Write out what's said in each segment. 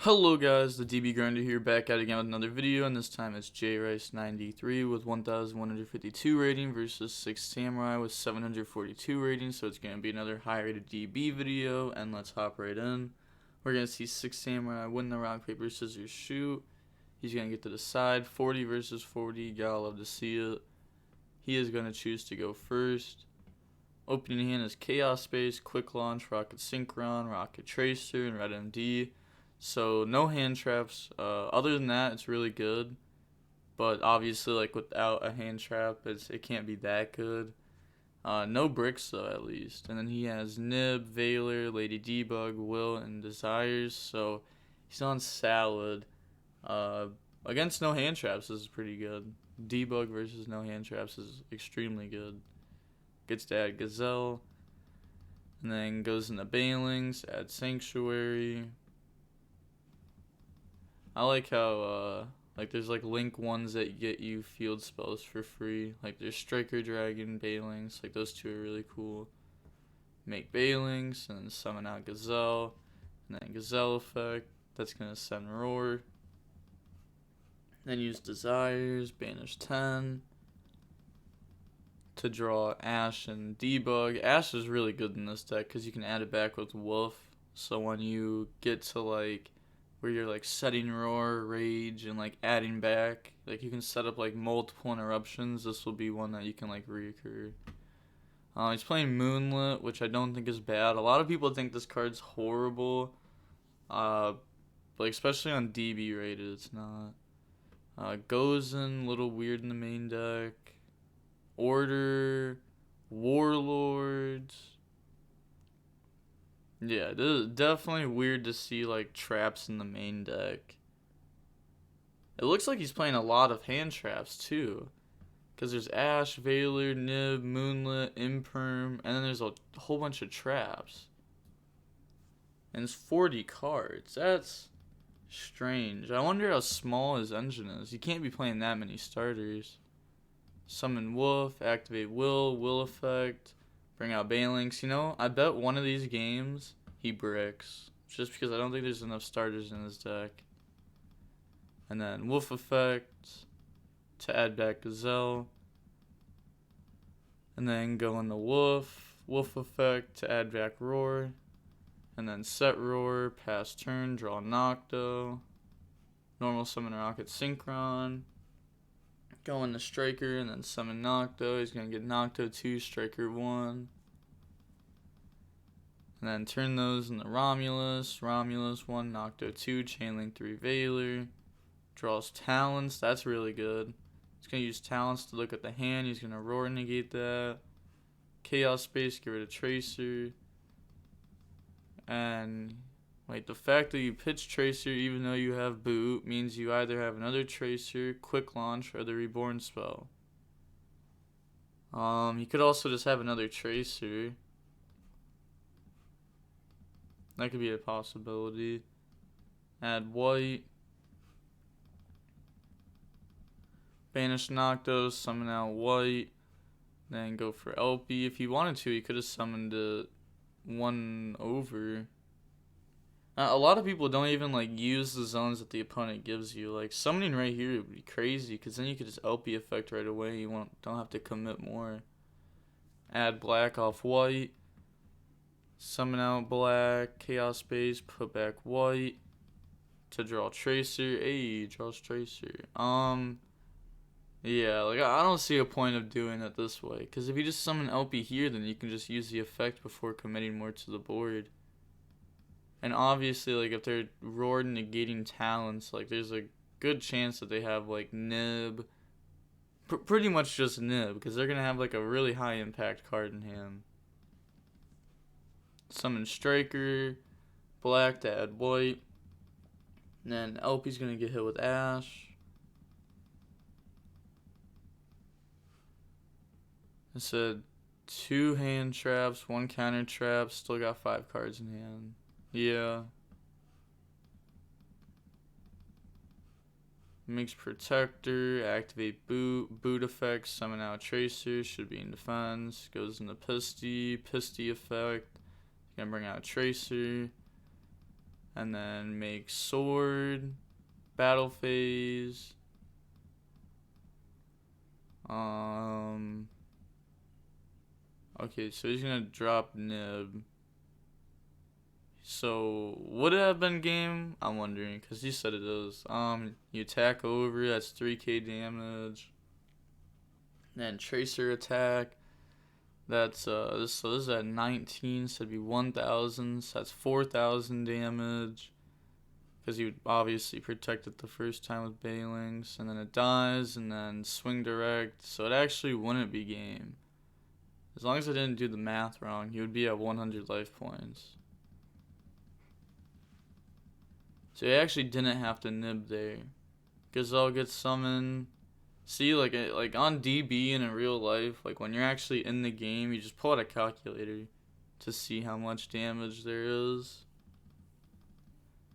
Hello guys, the DB Grinder here, back at it again with another video, and this time it's JRice93 with 1152 rating versus 6 Samurai with 742 rating, so it's going to be another high rated DB video, and let's hop right in. We're going to see 6 Samurai win the rock, paper, scissors, shoot. He's going to get to decide, 40 versus 40, gotta love to see it. He is going to choose to go first. Opening hand is Chaos Space, Quick Launch, Rocket Synchron, Rocket Tracer, and Red MD. So no hand traps. Other than that, it's really good. But obviously, like without a hand trap, it can't be that good. No bricks though, at least. And then he has Nib, Valor, Lady Debug, Will, and Desires. So he's on salad. Against no hand traps, this is pretty good. Debug versus no hand traps is extremely good. Gets to add Gazelle, and then goes into Bailings, add Sanctuary. I like how like there's like link ones that get you field spells for free. Like there's Striker Dragon, Bailings, like those two are really cool. Make Bailings and then summon out Gazelle, and then Gazelle effect, that's gonna send Roar. Then use Desires, banish 10 to draw Ash and Debug. Ash is really good in this deck because you can add it back with Wolf. So when you get to like where you're like setting Roar, Rage, and like adding back, like you can set up like multiple interruptions. This will be one that you can like reoccur. He's playing Moonlit, which I don't think is bad. A lot of people think this card's horrible, like especially on DB rated, it's not. Goes in a little weird in the main deck. Order, Warlords. Yeah, this is definitely weird to see like traps in the main deck. It looks like he's playing a lot of hand traps too, because there's Ash, Valor, Nib, Moonlit, Imperm, and then there's a whole bunch of traps. And it's 40 cards. That's strange. I wonder how small his engine is. You can't be playing that many starters. Summon Wolf, activate Will effect, bring out Bailings. You know, I bet one of these games he bricks, just because I don't think there's enough starters in his deck. And then Wolf effect to add back Gazelle. And then go into Wolf effect to add back Roar. And then set Roar, pass turn, draw Nocto. Normal summon Rocket Synchron. Go into Striker and then summon Nocto. He's going to get Nocto 2, Striker 1. And then turn those into Romulus 1, Nocto 2, Chainlink 3, Valor. Draws Talents, that's really good. He's going to use Talents to look at the hand. He's going to Roar negate that. Chaos Space, get rid of Tracer. And wait, the fact that you pitch Tracer even though you have Boot means you either have another Tracer, Quick Launch, or the Reborn spell. You could also just have another Tracer. That could be a possibility. Add White. Banish Noctos, summon out White. Then go for LP. If he wanted to, he could have summoned it 1 over. A lot of people don't even like use the zones that the opponent gives you. Like summoning right here would be crazy because then you could just LP effect right away. You don't have to commit more. Add black off white. Summon out black. Chaos Space. Put back white to draw Tracer. Hey, draws Tracer. Yeah, like I don't see a point of doing it this way because if you just summon LP here, then you can just use the effect before committing more to the board. And obviously, like, if they're Roar negating Talents, like, there's a good chance that they have, like, Nib. Pretty much just Nib, because they're going to have, like, a really high impact card in hand. Summon Striker, black to add white. And then LP's going to get hit with Ash. I said 2 hand traps, 1 counter trap, still got 5 cards in hand. Yeah. Mix Protector, activate Boot effect, summon out Tracer, should be in defense. Goes into Pisty effect, gonna bring out Tracer. and then make sword, battle phase. Okay, so he's gonna drop nib. So would it have been game? I'm wondering, cause he said it is. You attack over, that's 3k damage. Then tracer attack. That's this is at 19, so it'd be 1,000. So that's 4,000 damage. Because he would obviously protect it the first time with Bailings, and then it dies, and then swing direct. So it actually wouldn't be game. As long as I didn't do the math wrong, he would be at 100 life points. So he actually didn't have to nib there. Gazelle gets summoned. See, like on DB and in real life, like when you're actually in the game, you just pull out a calculator to see how much damage there is.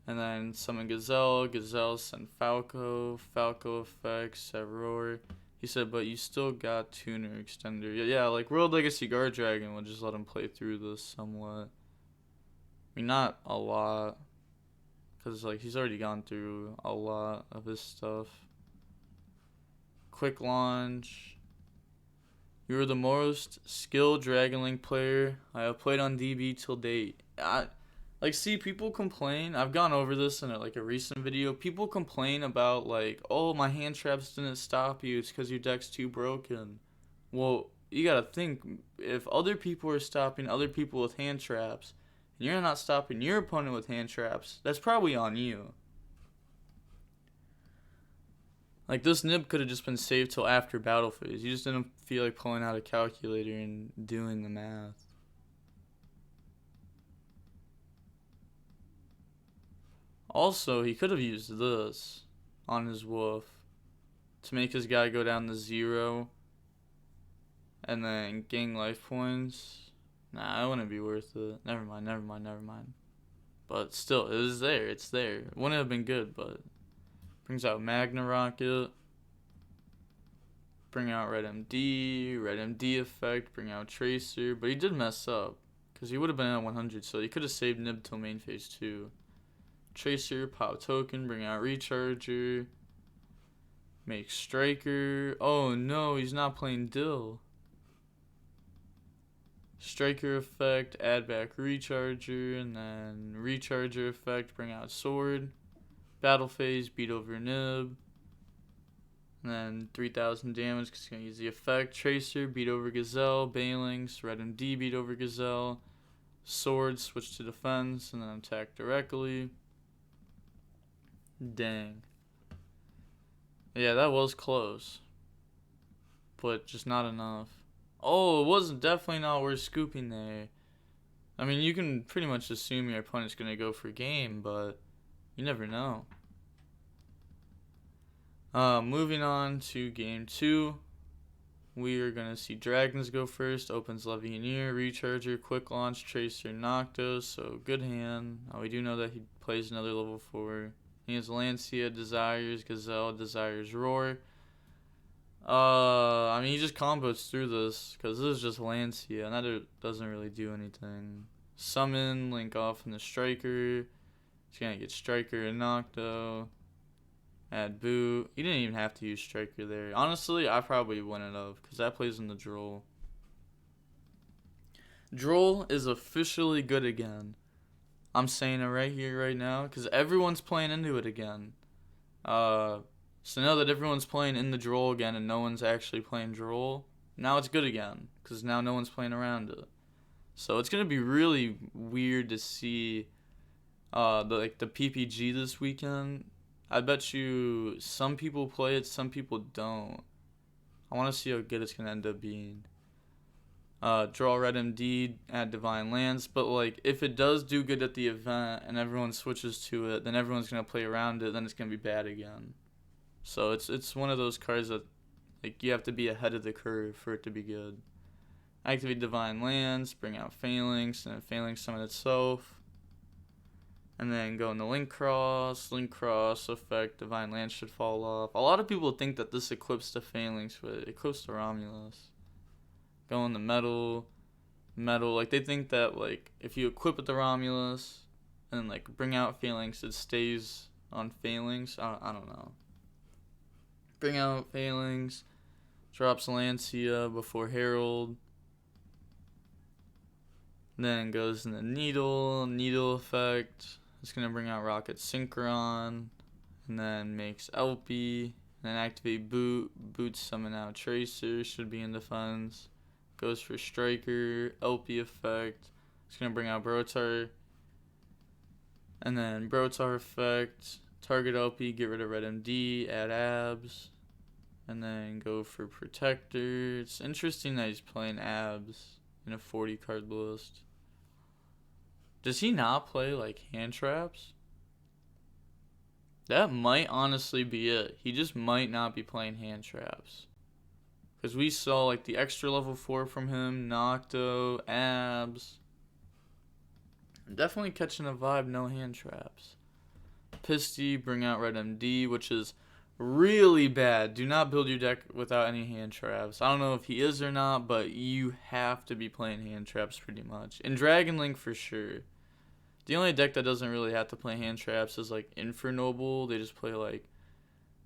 And then summon Gazelle, Gazelle send Falco, Falco effects, set Roar. He said, but you still got Tuner Extender. Yeah, like World Legacy Guard Dragon would just let him play through this somewhat. I mean, not a lot. Because, like, he's already gone through a lot of his stuff. Quick launch. You are the most skilled Dragon Link player I have played on DB till date. See, people complain. I've gone over this in a recent video. People complain about, like, oh, my hand traps didn't stop you. It's because your deck's too broken. Well, you gotta think, if other people are stopping other people with hand traps, and you're not stopping your opponent with hand traps, that's probably on you. Like, this nib could have just been saved till after battle phase. You just didn't feel like pulling out a calculator and doing the math. Also, he could have used this on his wolf to make his guy go down to 0 and then gain life points. Nah, it wouldn't be worth it. Never mind. But still, it is there. It's there. It wouldn't have been good, but brings out Magna Rocket. Bring out Red MD effect, bring out Tracer. But he did mess up, because he would have been at 100, so he could have saved Nib till main phase 2. Tracer, pop token, bring out Recharger. Make Striker. Oh no, he's not playing Dill. Striker effect, add back Recharger, and then Recharger effect, bring out Sword. Battle phase, beat over Nib. And then 3,000 damage because he's going to use the effect. Tracer, beat over Gazelle. Bailings, Red MD, beat over Gazelle. Sword, switch to defense, and then attack directly. Dang. Yeah, that was close. But just not enough. Oh, it wasn't definitely not worth scooping there. I mean, you can pretty much assume your opponent's going to go for game, but you never know. Moving on to game 2. We are going to see Dragons go first. Opens Levianeer, Recharger, Quick Launch, Tracer, Noctos. So, good hand. We do know that he plays another level 4. He has Lancia, Desires, Gazelle, Desires, Roar. I mean, he just combos through this, because this is just Lancia, and that doesn't really do anything. Summon, link off in the Striker. He's going to get Striker and Nocto. Add boot. He didn't even have to use Striker there. Honestly, I probably wouldn't have, because that plays in the Droll. Droll is officially good again. I'm saying it right here, right now, because everyone's playing into it again. So now that everyone's playing in the Droll again and no one's actually playing Droll, now it's good again, because now no one's playing around it. So it's going to be really weird to see the PPG this weekend. I bet you some people play it, some people don't. I want to see how good it's going to end up being. Draw Red MD, add Divine Lance, but like if it does do good at the event and everyone switches to it, then everyone's going to play around it, then it's going to be bad again. So it's one of those cards that like you have to be ahead of the curve for it to be good. Activate Divine Lance, bring out Phalanx, and then Phalanx summon itself. And then go into Link Cross effect, Divine Lance should fall off. A lot of people think that this equips the Phalanx, but it equips the Romulus. Go into Metal, like they think that like if you equip with the Romulus and like bring out Phalanx. It stays on Phalanx. I don't know. Bring out Phalanx. Drops Lancia before Herald. Then goes in the Needle effect. It's going to bring out Rocket Synchron. And then makes LP. Then activate Boot summon out Tracer. Should be in defense. Goes for Striker. LP effect. It's going to bring out Brotar. And then Brotar effect. Target LP. Get rid of Red MD. Add Abs. And then go for Protector. It's interesting that he's playing Abs in a 40 card list. Does he not play like hand traps? That might honestly be it. He just might not be playing hand traps. Because we saw like the extra level 4 from him, Nocto, Abs. I'm definitely catching a vibe, no hand traps. Pisty, bring out Red MD, which is really bad. Do not build your deck without any hand traps. I don't know if he is or not, but you have to be playing hand traps pretty much. In Dragon Link for sure. The only deck that doesn't really have to play hand traps is like Infernoble. They just play like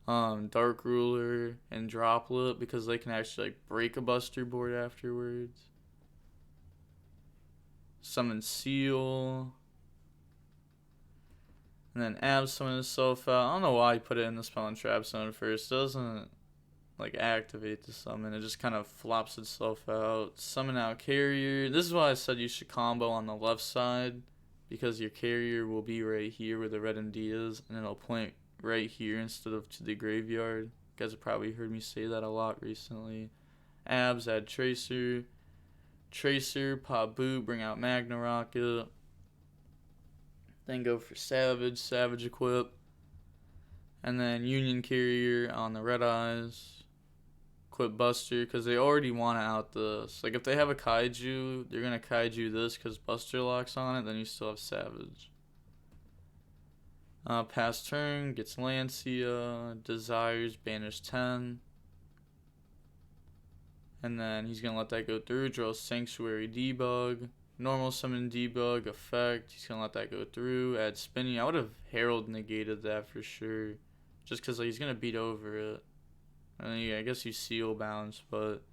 Dark Ruler and Droplet because they can actually like break a Buster board afterwards. Summon Seal. And then Abs summon itself out. I don't know why he put it in the Spell and Trap zone first. It doesn't like activate the summon. It just kind of flops itself out. Summon out Carrier. This is why I said you should combo on the left side. Because your Carrier will be right here where the Red MD is. And it'll point right here instead of to the graveyard. You guys have probably heard me say that a lot recently. Abs, add Tracer. Tracer, pop Boot, bring out Magna Rocket. Then go for Savage equip. And then Union Carrier on the Red Eyes. Equip Buster, because they already want to out this. Like, if they have a Kaiju, they're going to Kaiju this because Buster locks on it, then you still have Savage. Pass turn, gets Lancia, Desires, banish 10. And then he's going to let that go through, draw Sanctuary Debug. Normal summon Debug, effect, he's going to let that go through, add Spinny. I would have Herald negated that for sure. Just because like, he's going to beat over it. And then, yeah, I guess you Seal Bounce, but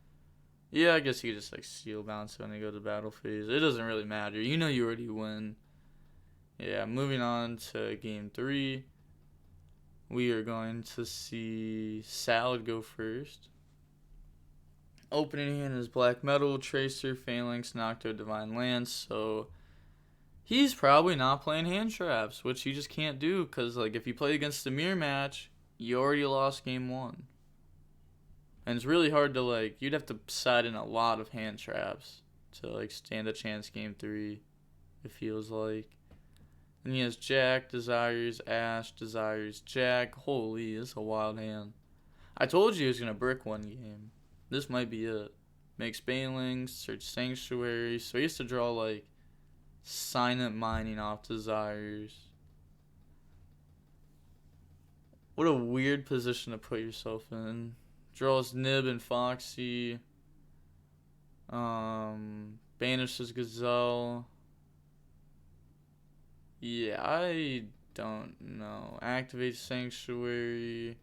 yeah, I guess you could just like Seal Bounce when they go to battle phase. It doesn't really matter. You know you already win. Yeah, moving on to game 3. We are going to see Salad go first. Opening hand is Black Metal, Tracer, Phalanx, Nocto, Divine Lance. So he's probably not playing hand traps, which you just can't do because like if you play against the mirror match, you already lost game 1. And it's really hard to like, you'd have to side in a lot of hand traps to like stand a chance game 3, it feels like. And he has Jack, Desires, Ash, Desires, Jack. Holy, this is a wild hand. I told you he was going to brick one game. This might be it. Makes Banelings, search Sanctuary. So he has to draw like Silent Mining off Desires. What a weird position to put yourself in. Draws Nib and Foxy. Banishes Gazelle. Yeah, I don't know. Activate Sanctuary.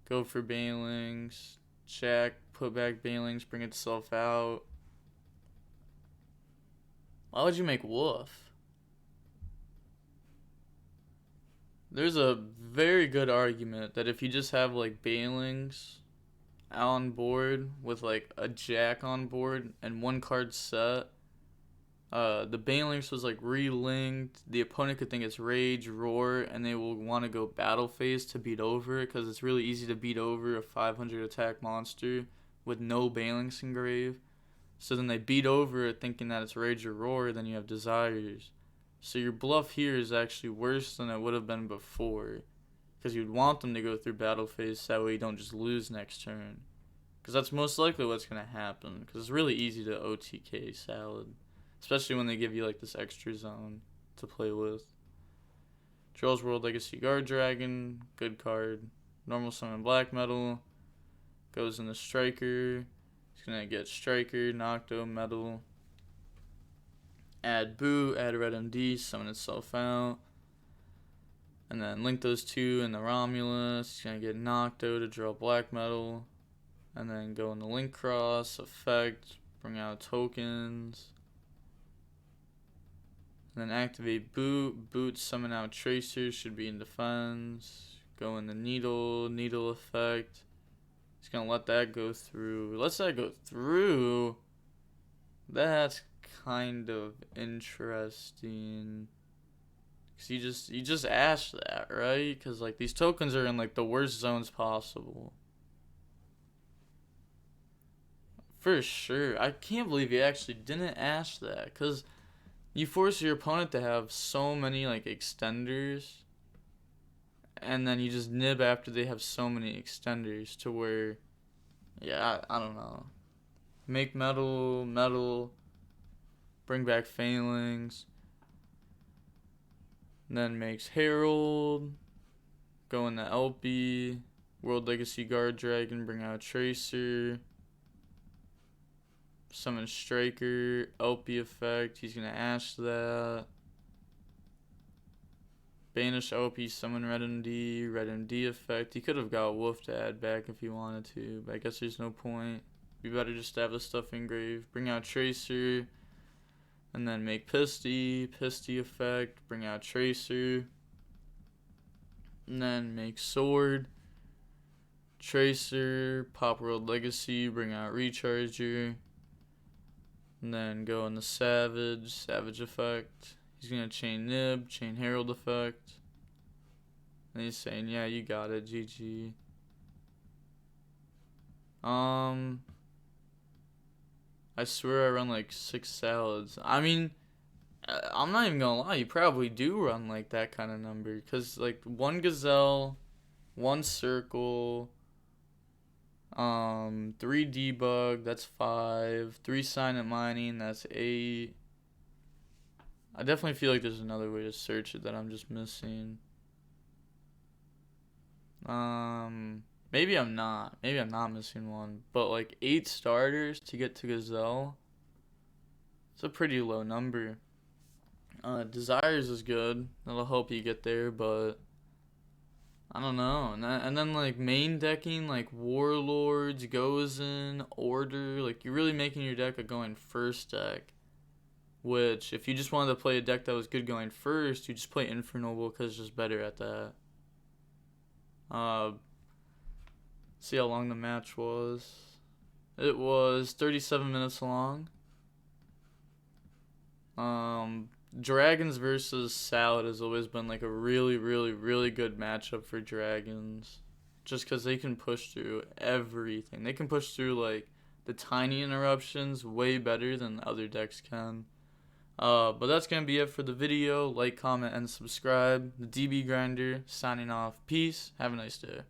Go for Banelings. Check. Put back Banelings. Bring itself out. Why would you make Wolf? There's a very good argument that if you just have like Banelings on board with like a Jack on board and one card set, the Banelings was like re-linked. The opponent could think it's Rage, Roar, and they will want to go battle phase to beat over it because it's really easy to beat over a 500 attack monster with no Banelings engrave. So then they beat over it thinking that it's Rage or Roar, then you have Desires. So your bluff here is actually worse than it would have been before. Because you'd want them to go through battle phase so that way you don't just lose next turn. Because that's most likely what's going to happen. Because it's really easy to OTK Salad. Especially when they give you like this extra zone to play with. Draws World Legacy Guard Dragon. Good card. Normal summon Black Metal. Goes in the Striker. He's going to get Striker, Nocto, Metal. Add Boot, add Red MD, summon itself out. And then link those two in the Romulus. He's going to get Nocto to draw black metal. And then go in the link cross, effect, bring out tokens. And then activate boot. Boot, summon out Tracer, should be in defense. Go in the needle effect. He's going to let that go through. Lets that go through. That's kind of interesting. Cause you just asked that, right? Cause like these tokens are in like the worst zones possible. For sure. I can't believe you actually didn't ask that. Cause you force your opponent to have so many like extenders. And then you just nib after they have so many extenders to where, yeah, I don't know. Make metal, bring back Phalanx. Then makes Herald, go in the LP, World Legacy Guard Dragon, bring out Tracer, summon Striker, LP effect, he's going to Ash that, banish LP, summon Red MD effect. He could have got Wolf to add back if he wanted to, but I guess there's no point. Be better just to have the stuff engraved. Bring out Tracer. And then make Pisty effect, bring out Tracer. And then make Sword, Tracer, pop World Legacy, bring out Recharger. And then go in the Savage effect. He's going to chain Nib, chain Herald effect. And he's saying, yeah, you got it, GG. I swear I run like 6 salads. I mean, I'm not even gonna lie, you probably do run like that kind of number. Because like 1 Gazelle, 1 Circle, 3 Debug, that's 5. 3 Silent Mining, that's 8. I definitely feel like there's another way to search it that I'm just missing. Maybe I'm not. Maybe I'm not missing one. But like 8 starters to get to Gazelle, it's a pretty low number. Desires is good. That'll help you get there, but I don't know. And then like main decking, like Warlords, Gozen, Order, like you're really making your deck a going first deck. Which, if you just wanted to play a deck that was good going first, you just play Infernal because it's just better at that. See how long the match was. It was 37 minutes long. Dragons versus Salad has always been like a really, really, really good matchup for Dragons. Just because they can push through everything. They can push through like the tiny interruptions way better than other decks can. But that's going to be it for the video. Like, comment, and subscribe. The DB Grinder signing off. Peace. Have a nice day.